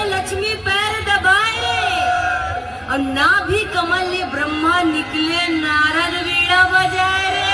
में लक्ष्मी पैर दबाए और ना भी कमल ले ब्रह्मा निकले नारद वीणा बजाए रे।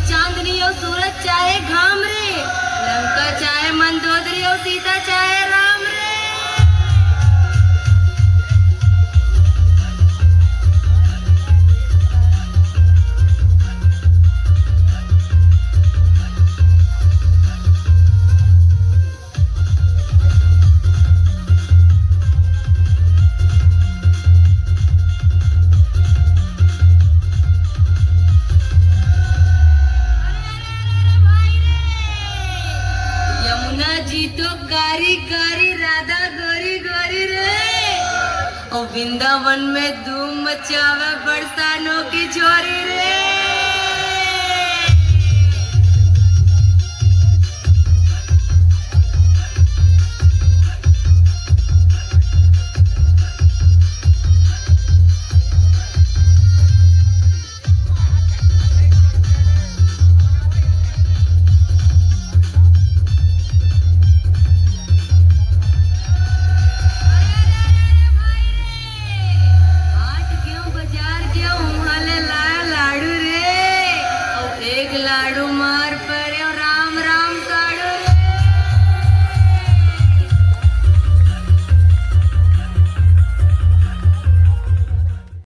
चांदनी और सूरज चाहे घाम रे, लंका चाहे मंदोदरी और सीता चाहे राम रे। जी तो कारी कारी राधा गोरी गोरी रे, और वृंदावन में धूम मचावे बरसानों की छोरी रे।